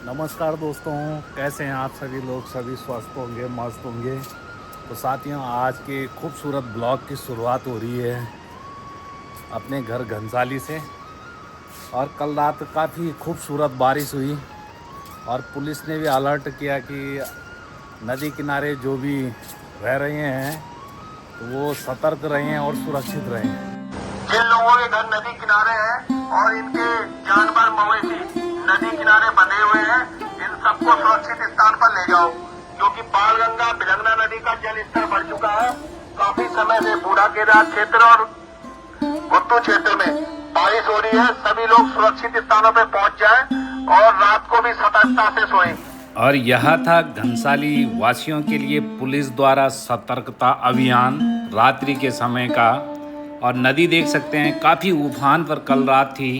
नमस्कार दोस्तों, कैसे हैं आप सभी लोग? सभी स्वस्थ होंगे, मस्त होंगे। तो साथियों, आज के खूबसूरत ब्लॉग की शुरुआत हो रही है अपने घर घनसाली से। और कल रात काफ़ी खूबसूरत बारिश हुई और पुलिस ने भी अलर्ट किया कि नदी किनारे जो भी रह रहे हैं तो वो सतर्क रहें और सुरक्षित रहें। जिन लोगों के घर नदी किनारे हैं और इनके जानवर मवेशी नदी किनारे बंधे हुए हैं, इन सबको सुरक्षित स्थान पर ले जाओ, क्योंकि बालगंगा भिलंगना नदी का जल स्तर बढ़ चुका है। काफी समय से बूढ़ा केदार क्षेत्र और गुत्तू क्षेत्र में बारिश हो रही है। सभी लोग सुरक्षित स्थानों पर पहुंच जाएं और रात को भी सतर्कता से सोएं। और यह था घनसाली वासियों के लिए पुलिस द्वारा सतर्कता अभियान रात्रि के समय का। और नदी देख सकते हैं काफ़ी उफान पर कल रात थी।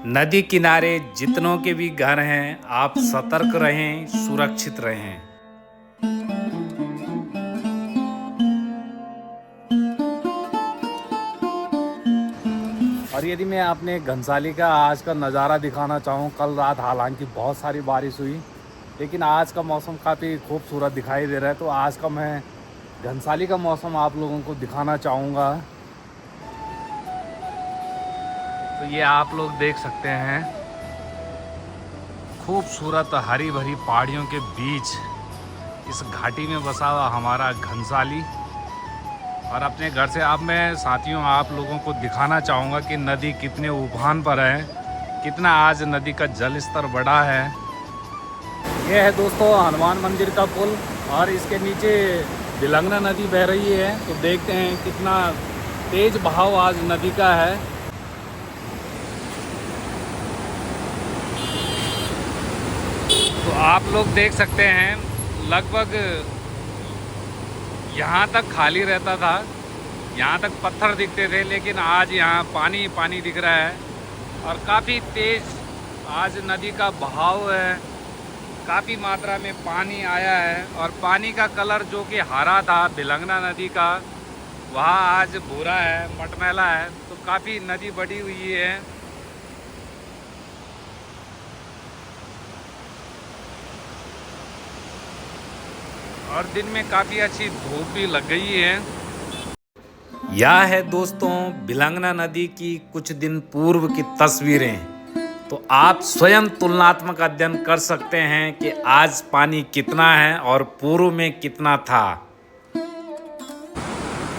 नदी किनारे जितनों के भी घर हैं, आप सतर्क रहें, सुरक्षित रहें। और यदि मैं अपने घनसाली का आज का नज़ारा दिखाना चाहूँ, कल रात हालांकि बहुत सारी बारिश हुई, लेकिन आज का मौसम काफ़ी खूबसूरत दिखाई दे रहा है। तो आज का मैं घनसाली का मौसम आप लोगों को दिखाना चाहूँगा। तो ये आप लोग देख सकते हैं खूबसूरत हरी भरी पहाड़ियों के बीच इस घाटी में बसा हुआ हमारा घनसाली। और अपने घर से अब मैं साथियों आप लोगों को दिखाना चाहूँगा कि नदी कितने उफान पर है, कितना आज नदी का जल स्तर बढ़ा है। ये है दोस्तों हनुमान मंदिर का पुल और इसके नीचे भिलंगना नदी बह रही है। तो देखते हैं कितना तेज बहाव आज नदी का है। तो आप लोग देख सकते हैं लगभग यहाँ तक खाली रहता था, यहाँ तक पत्थर दिखते थे, लेकिन आज यहाँ पानी पानी दिख रहा है और काफ़ी तेज आज नदी का बहाव है। काफ़ी मात्रा में पानी आया है और पानी का कलर जो कि हरा था भिलंगना नदी का, वह आज भूरा है, मटमैला है। तो काफ़ी नदी बढ़ी हुई है। और दिन में काफ़ी अच्छी धूप भी लग गई है। यह है दोस्तों भिलंगना नदी की कुछ दिन पूर्व की तस्वीरें। तो आप स्वयं तुलनात्मक अध्ययन कर सकते हैं कि आज पानी कितना है और पूर्व में कितना था।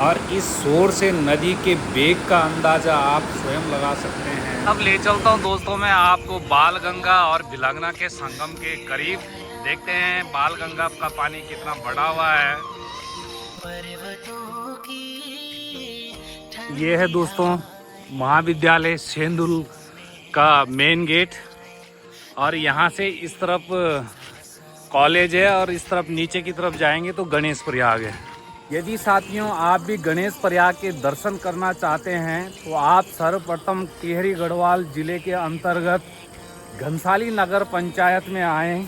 और इस शोर से नदी के वेग का अंदाजा आप स्वयं लगा सकते हैं। अब ले चलता हूं दोस्तों मैं आपको बालगंगा और भिलंगना के संगम के करीब। देखते हैं बालगंगा का पानी कितना बढ़ा हुआ है। ये है दोस्तों महाविद्यालय सेंदुल का मेन गेट। और यहाँ से इस तरफ कॉलेज है और इस तरफ नीचे की तरफ जाएंगे तो गणेश प्रयाग है। यदि साथियों आप भी गणेश प्रयाग के दर्शन करना चाहते हैं तो आप सर्वप्रथम टिहरी गढ़वाल जिले के अंतर्गत घनसाली नगर पंचायत में आएँ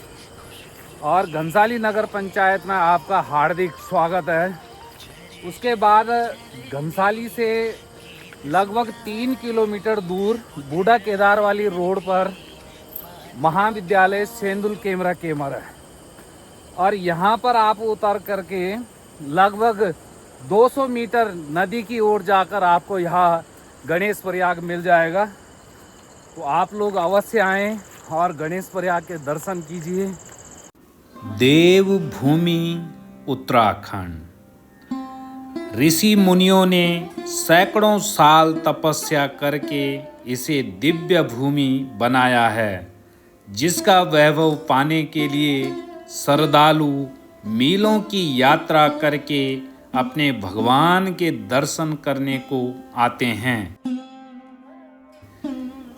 और घनसाली नगर पंचायत में आपका हार्दिक स्वागत है। उसके बाद घनसाली से लगभग 3 किलोमीटर दूर बूढ़ा केदार वाली रोड पर महाविद्यालय सेंदुल केमरा केमर है। और यहाँ पर आप उतर करके लगभग 200 मीटर नदी की ओर जाकर आपको यहाँ गणेश प्रयाग मिल जाएगा। तो आप लोग अवश्य आएँ और गणेश प्रयाग के दर्शन कीजिए। देवभूमि उत्तराखंड। ऋषि मुनियों ने सैकड़ों साल तपस्या करके इसे दिव्य भूमि बनाया है, जिसका वैभव पाने के लिए श्रद्धालु मीलों की यात्रा करके अपने भगवान के दर्शन करने को आते हैं।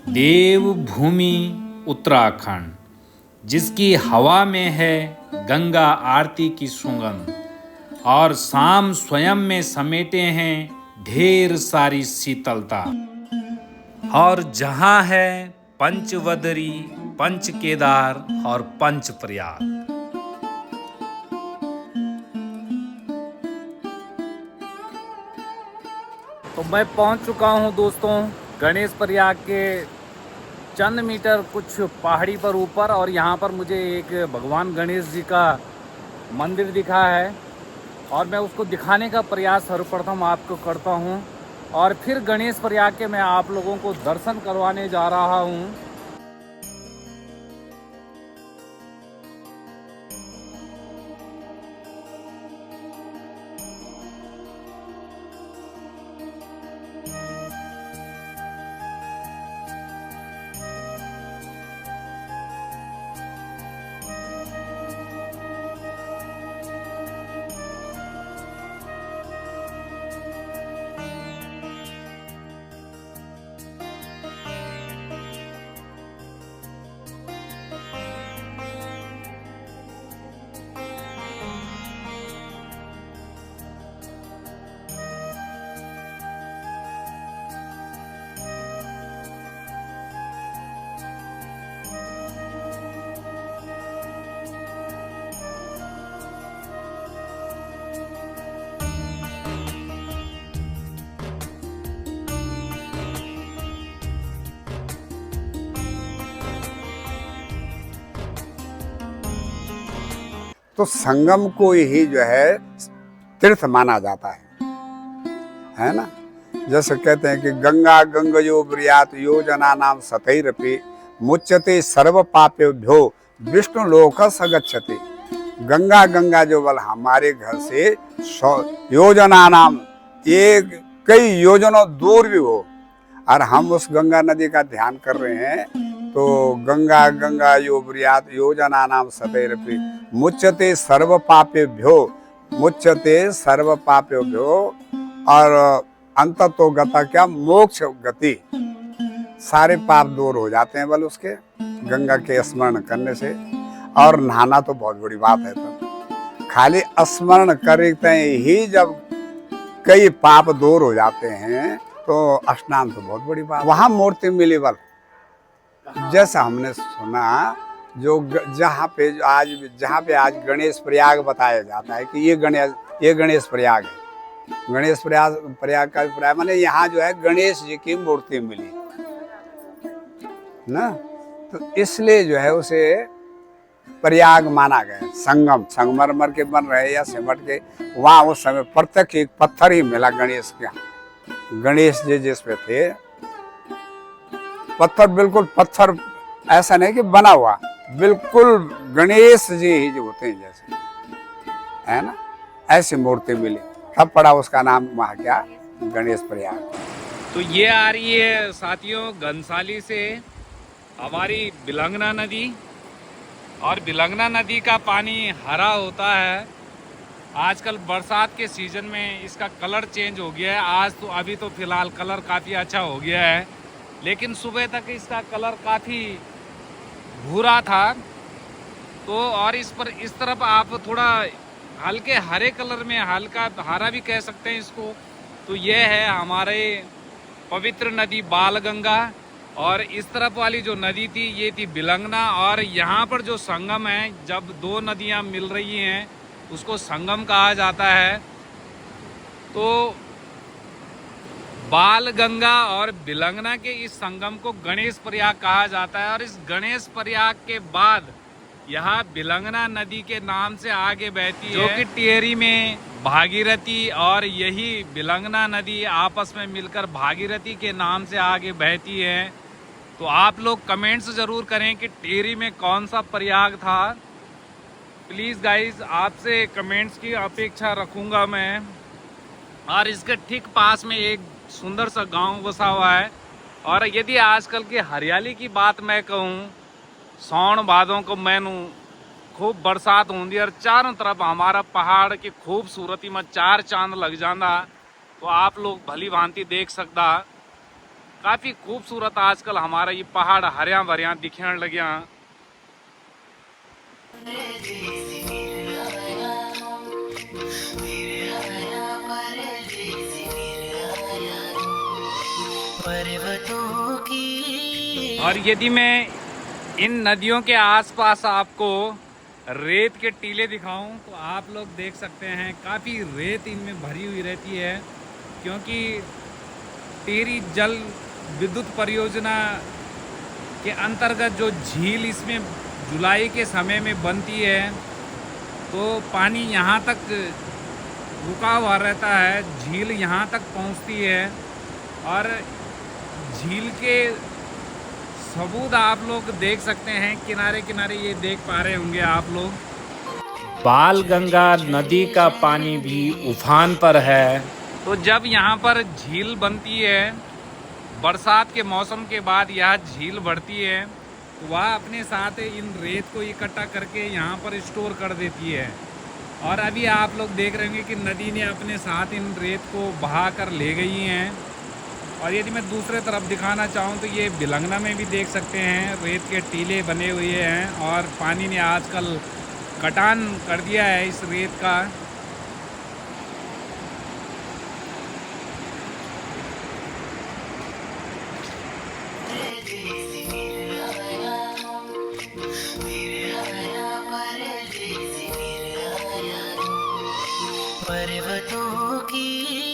देवभूमि उत्तराखंड, जिसकी हवा में है गंगा आरती की सुगंध और शाम स्वयं में समेटे हैं ढेर सारी शीतलता। और जहां है पंचवदरी, पंच केदार और पंच प्रयाग। तो मैं पहुंच चुका हूं दोस्तों गणेश प्रयाग के चंद मीटर कुछ पहाड़ी पर ऊपर, और यहाँ पर मुझे एक भगवान गणेश जी का मंदिर दिखा है और मैं उसको दिखाने का प्रयास सर्वप्रथम आपको करता हूँ और फिर गणेश प्रयाग के मैं आप लोगों को दर्शन करवाने जा रहा हूँ। तो संगम को ही जो है तीर्थ माना जाता है ना। जैसे कहते हैं कि गंगा गंगयो ब्रियात योजना नाम सतैरपि मुच्यते सर्व पापेभ्यो विष्णु लोक सगच्छति। गंगा गंगा जो बल हमारे घर से योजना नाम एक कई योजनों दूर भी हो और हम उस गंगा नदी का ध्यान कर रहे हैं, तो गंगा गंगा यो ब्रियात योजना नाम सतैरपि मुच्यते सर्व पापेभ्यो, मुच्यते सर्व पापेभ्यो और अंततो गता क्या मोक्ष गति, सारे पाप दूर हो जाते हैं बल उसके गंगा के स्मरण करने से। और नहाना तो बहुत बड़ी बात है, तो खाली स्मरण करते ही जब कई पाप दूर हो जाते हैं तो स्नान तो बहुत बड़ी बात। वहां मूर्ति मिली बल, जैसा हमने सुना जो जहाँ पे आज गणेश प्रयाग बताया जाता है कि ये गणेश प्रयाग है। गणेश प्रयाग का अभिप्राय माने यहाँ जो है गणेश जी की मूर्ति मिली ना, तो इसलिए जो है उसे प्रयाग माना गया। संगम संगमरमर के बन रहे या सिमट के, वहां उस समय प्रत्यक्ष एक पत्थर ही मिला गणेश के, गणेश जी जिस पे थे पत्थर, बिल्कुल पत्थर, ऐसा नहीं कि बना हुआ, बिल्कुल गणेश जी ही जो होते हैं जैसे, है ना, ऐसी मूर्ति मिली, तब पड़ा उसका नाम वहाँ क्या गणेश प्रयाग। तो ये आ रही है साथियों घनसाली से हमारी बिलंगना नदी, और बिलंगना नदी का पानी हरा होता है। आजकल बरसात के सीजन में इसका कलर चेंज हो गया है। आज तो अभी तो फिलहाल कलर काफ़ी अच्छा हो गया है, लेकिन सुबह तक इसका कलर काफ़ी भूरा था। तो और इस तरफ आप थोड़ा हल्के हरे कलर में, हल्का हरा भी कह सकते हैं इसको। तो ये है हमारे पवित्र नदी बालगंगा, और इस तरफ वाली जो नदी थी ये थी बिलंगना। और यहाँ पर जो संगम है, जब दो नदियाँ मिल रही हैं उसको संगम कहा जाता है। तो बालगंगा और बिलंगना के इस संगम को गणेश प्रयाग कहा जाता है। और इस गणेश प्रयाग के बाद यहाँ बिलंगना नदी के नाम से आगे बहती है, जो कि टिहरी में भागीरथी और यही बिलंगना नदी आपस में मिलकर भागीरथी के नाम से आगे बहती है। तो आप लोग कमेंट्स जरूर करें कि टिहरी में कौन सा प्रयाग था। प्लीज़ गाइज, आपसे कमेंट्स की अपेक्षा रखूँगा मैं। और इसके ठीक पास में एक सुंदर सा गांव बसा हुआ है। और यदि आजकल की हरियाली की बात मैं कहूँ, सावन भादों को मैनू खूब बरसात होंगी और चारों तरफ हमारा पहाड़ की खूबसूरती में चार चांद लग जाना, तो आप लोग भली भांति देख सकता। काफ़ी खूबसूरत आजकल हमारा ये पहाड़ हरिया भरिया दिखने लग्या। और यदि मैं इन नदियों के आसपास आपको रेत के टीले दिखाऊं, तो आप लोग देख सकते हैं काफ़ी रेत इनमें भरी हुई रहती है, क्योंकि टिहरी जल विद्युत परियोजना के अंतर्गत जो झील इसमें जुलाई के समय में बनती है, तो पानी यहाँ तक रुका हुआ रहता है, झील यहाँ तक पहुँचती है और झील के सबूत आप लोग देख सकते हैं। किनारे किनारे ये देख पा रहे होंगे आप लोग। बालगंगा नदी का पानी भी उफान पर है। तो जब यहाँ पर झील बनती है, बरसात के मौसम के बाद यह झील बढ़ती है, तो वह अपने साथ इन रेत को इकट्ठा करके यहाँ पर स्टोर कर देती है। और अभी आप लोग देख रहे होंगे कि नदी ने अपने साथ इन रेत को बहा कर ले गई हैं। और यदि मैं दूसरे तरफ दिखाना चाहूँ तो ये बिलंगना में भी देख सकते हैं, रेत के टीले बने हुए हैं और पानी ने आजकल कटान कर दिया है इस रेत का। पर्वतों की